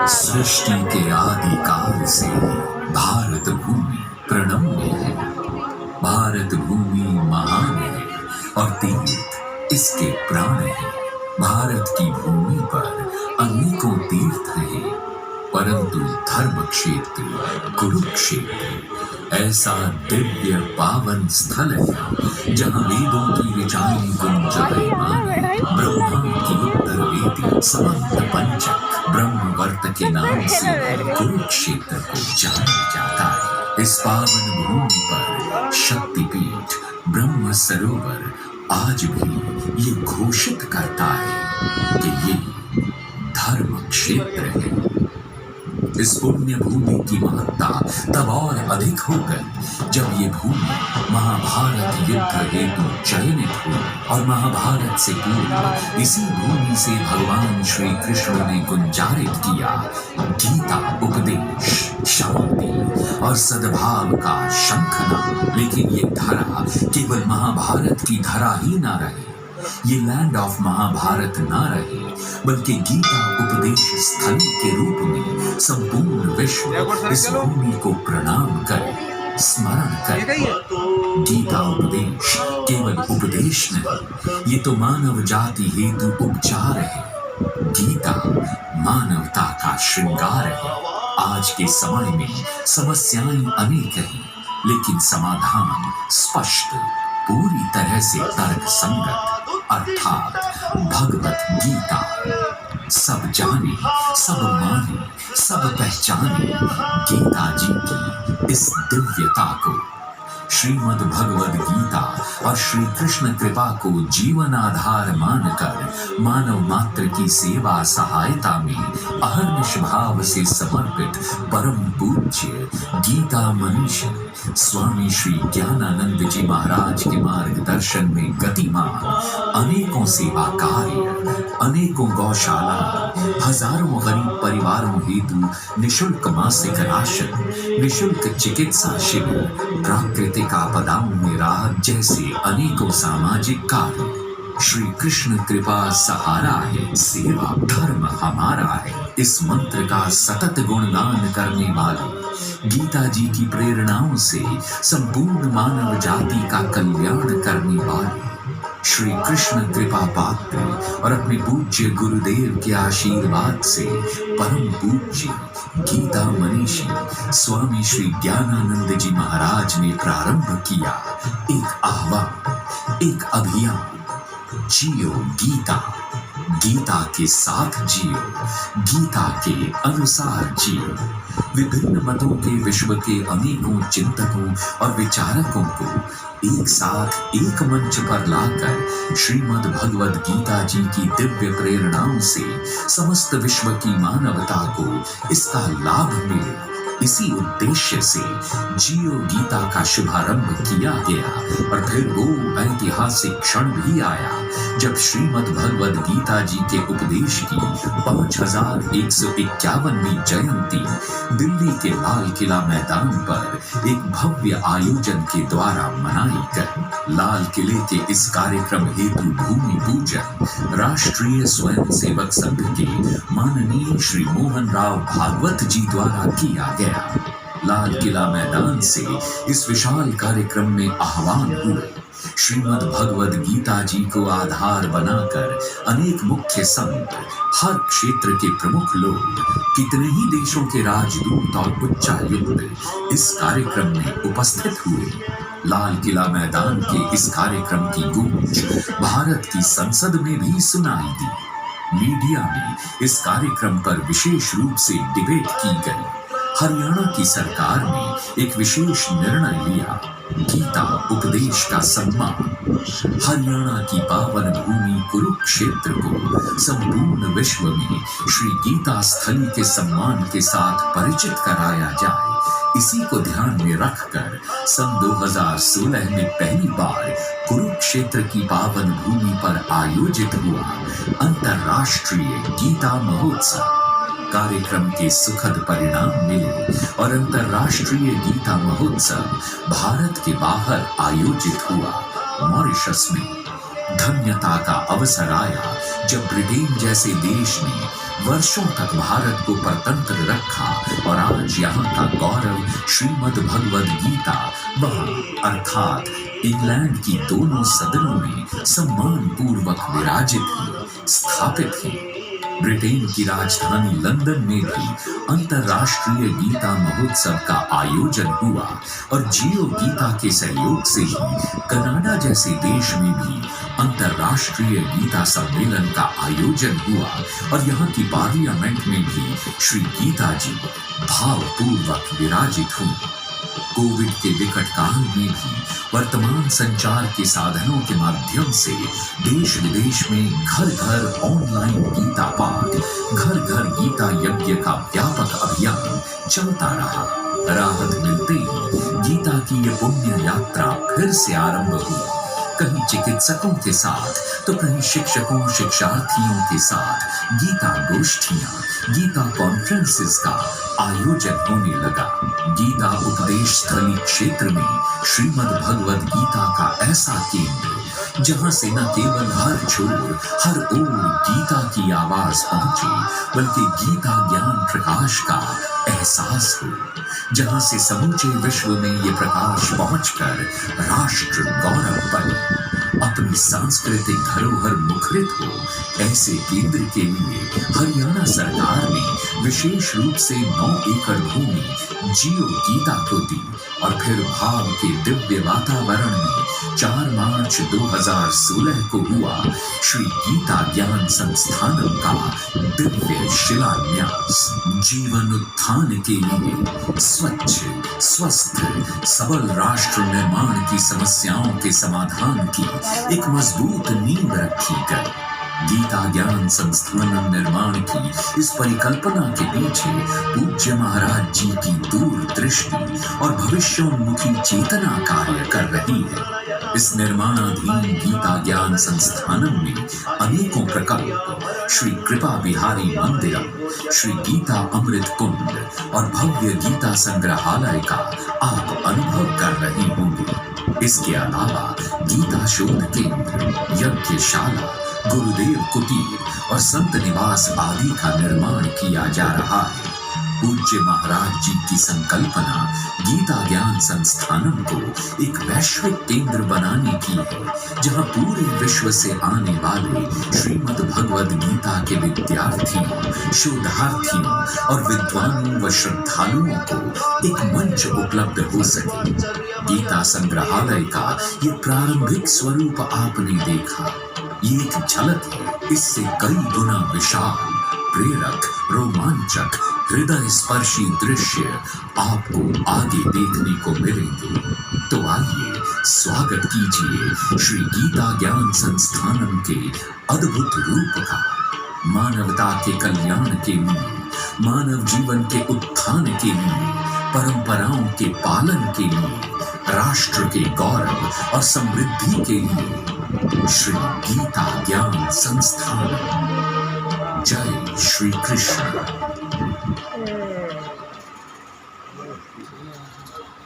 सृष्टि के आदिकाल से भारत भूमि प्रणम्य है। भारत भूमि महान है और तीर्थ इसके प्राण है। भारत की भूमि पर अनेकों तीर्थ हैं, परंतु धर्म क्षेत्र कुरुक्षेत्र ऐसा दिव्य पावन स्थल है जहाँ वेदों की ऋचाएं गुंजायमान है। ब्रह्मा की उत्तर वेदी समंत पंचक ब्रह्मवर्त के नाम से कुरुक्षेत्र को जाना जाता है। इस पावन भूमि पर शक्तिपीठ ब्रह्म सरोवर आज भी ये घोषित करता है कि ये धर्म क्षेत्र है। इस पुण्य भूमि की महत्ता तब और अधिक हो गई जब ये भूमि महाभारत युद्ध हेतु चयनित हुई और महाभारत से पूर्व इसी भूमि से भगवान श्री कृष्ण ने गुंजारित किया गीता उपदेश, शांति और सद्भाव का शंखनाद। लेकिन ये धरा केवल महाभारत की धरा ही ना रहे, ये लैंड ऑफ महाभारत ना रहे, बल्कि गीता उपदेश स्थल के रूप में संपूर्ण विश्व इस भूमि को प्रणाम करे, स्मरण करे। गीता उपदेश केवल उपदेश नहीं, ये तो मानव जाति हेतु उपचार है। गीता मानवता का श्रृंगार है। आज के समय में समस्याएं अनेक हैं, लेकिन समाधान स्पष्ट, पूरी तरह से तर्क संगत, अर्थात भगवत गीता। सब जाने, सब माने, सब पहचाने गीता जी की इस दिव्यता को। श्रीमद् भगवद गीता और श्री कृष्ण कृपा को जीवन आधार मानकर मानव मात्र की सेवा सहायता में अहर्निश भाव से समर्पित परम पूज्य गीता मनीषी स्वामी श्री ज्ञानानंद जी महाराज के मार्गदर्शन में गतिमान अनेकों सेवा कार्य, अनेकों गौशाला, हजारों गरीब परिवारों हेतु निशुल्क मासिक राशन, निशुल्क चिकित्सा शिविर, प्राकृतिक आपदाओं में राहत जैसे अनेकों सामाजिक कार्य। श्री कृष्ण कृपा सहारा है, सेवा धर्म हमारा है। इस मंत्र का सतत गुणगान करने वाले, गीता जी की प्रेरणाओं से संपूर्ण मानव जाति का कल्याण करने वाले श्री कृष्ण कृपा पात्र और अपने पूज्य गुरुदेव के आशीर्वाद से परम पूज्य गीता मनीषी स्वामी श्री ज्ञानानंद जी महाराज ने प्रारंभ किया एक आह्वान, एक अभियान। जियो गीता, गीता के साथ जियो, गीता के अनुसार जियो। विभिन्न मतों के विश्व के अनेकों चिंतकों और विचारकों को एक साथ एक मंच पर लाकर श्रीमद् भगवद गीता जी की दिव्य प्रेरणाओं से समस्त विश्व की मानवता को इसका लाभ मिले, इसी उद्देश्य से जियो गीता का शुभारंभ किया गया। और फिर वो ऐतिहासिक क्षण भी आया जब श्रीमद् भगवद गीता जी के उपदेश की 5151वीं जयंती दिल्ली के लाल किला मैदान पर एक भव्य आयोजन के द्वारा मनाई गई। लाल किले के इस कार्यक्रम हेतु भूमि पूजन राष्ट्रीय स्वयं सेवक संघ के माननीय श्री मोहन राव भागवत जी द्वारा किया गया। लाल किला मैदान से इस विशाल कार्यक्रम में आह्वान हुए श्रीमद् भगवद गीता जी को आधार बनाकर अनेक मुख्य संत, हर क्षेत्र के प्रमुख लोग, कितने ही देशों के राजदूत और उच्चायुक्त इस कार्यक्रम में उपस्थित हुए। लाल किला मैदान के इस कार्यक्रम की गूंज भारत की संसद में भी सुनाई दी। मीडिया में इस कार्यक्रम पर विशेष रूप से डिबेट की गई। हरियाणा की सरकार ने एक विशेष निर्णय लिया, गीता उपदेश का सम्मान। हरियाणा की पावन भूमि कुरुक्षेत्र को संपूर्ण विश्व में श्री गीता स्थली के सम्मान के साथ परिचित कराया जाए, इसी को ध्यान में रखकर सन 2016 में पहली बार कुरुक्षेत्र की पावन भूमि पर आयोजित हुआ अंतर्राष्ट्रीय गीता महोत्सव। कार्यक्रम के सुखद परिणाम मिले और अंतर्राष्ट्रीय गीता महोत्सव भारत के बाहर आयोजित हुआ मॉरिशस में। धन्यता का अवसर आया जब ब्रिटेन जैसे देश ने वर्षों तक भारत को परतंत्र रखा और आज यहाँ का गौरव श्रीमद् भगवद गीता वहाँ अर्थात इंग्लैंड की दोनों सदनों में सम्मान पूर्वक विराजित है, स्थापित है। ब्रिटेन की राजधानी लंदन में भी अंतर्राष्ट्रीय गीता महोत्सव का आयोजन हुआ और जियो गीता के सहयोग से ही कनाडा जैसे देश में भी अंतर्राष्ट्रीय गीता सम्मेलन का आयोजन हुआ और यहाँ की पार्लियामेंट में भी श्री गीता जी भावपूर्वक विराजित हुई। कोविड के विकट काल में भी वर्तमान संचार के साधनों के माध्यम से देश विदेश में घर घर ऑनलाइन गीता पाठ, घर घर गीता यज्ञ का व्यापक अभियान चलता रहा। राहत मिलते ही गीता की ये पुण्य यात्रा फिर से आरंभ हुई, कहीं चिकित्सकों के साथ तो कहीं शिक्षकों शिक्षार्थियों के साथ गीता गोष्ठियां, गीता कॉन्फ्रेंसेस का आयोजन होने लगा। गीता उपदेश स्थली क्षेत्र में श्रीमद् भगवद गीता का ऐसा केंद्र जहां से न केवल हर छोर हर ओर गीता की आवाज पहुंचे, बल्कि गीता ज्ञान प्रकाश का एहसास हो, जहां से समूचे विश्व में ये प्रकाश पहुंचकर राष्ट्र गौरव बने, अपनी सांस्कृतिक धरोहर मुखरित हो, ऐसे केंद्र के लिए हरियाणा सरकार ने विशेष रूप से 9 एकड़ भूमि जियो गीता को दी और फिर भाव के दिव्य वातावरण में 4 मार्च 2016 को हुआ श्री गीता ज्ञान संस्थानम का दिव्य शिलान्यास। जीवन उत्थान के लिए स्वच्छ, स्वस्थ, सबल राष्ट्र निर्माण की समस्याओं के समाधान की एक मजबूत नींव रखी गई। गीता ज्ञान संस्थान निर्माण की इस परिकल्पना के पीछे पूज्य महाराज जी की दूरदृष्टि और भविष्योन्मुखी चेतना कार्य कर रही है। इस निर्माणाधीन गीता ज्ञान संस्थानम में अनेकों प्रकल्प, श्री कृपा बिहारी मंदिरम, श्री गीता अमृत कुंड और भव्य गीता संग्रहालय का आप अनुभव कर रहे होंगे। इसके अलावा गीता शोध केंद्र, यज्ञशाला, गुरुदेव कुटीर और संत निवास आदि का निर्माण किया जा रहा है। पूज्य महाराज जी की संकल्पना गीता ज्ञान संस्थानम को एक वैश्विक केंद्र बनाने की है, जहां पूरे विश्व से आने वाले श्रीमद् भगवद गीता के विद्यार्थियों, शोधार्थियों और विद्वानों व श्रद्धालुओं को एक मंच उपलब्ध हो सके। गीता संग्रहालय का ये प्रारंभिक स्वरूप आपने देखा, ये एक झलक है। इससे कई गुना विशाल, प्रेरक, रोमांचक, हृदय स्पर्शी दृश्य आपको आगे देखने को मिलेंगे। तो आइए स्वागत कीजिए श्री गीता ज्ञान संस्थानम के अद्भुत रूप का। मानवता के कल्याण के लिए, मानव जीवन के उत्थान के लिए, परंपराओं के पालन के लिए, राष्ट्र के गौरव और समृद्धि के लिए श्री गीता ज्ञान संस्थान। जय श्री कृष्ण।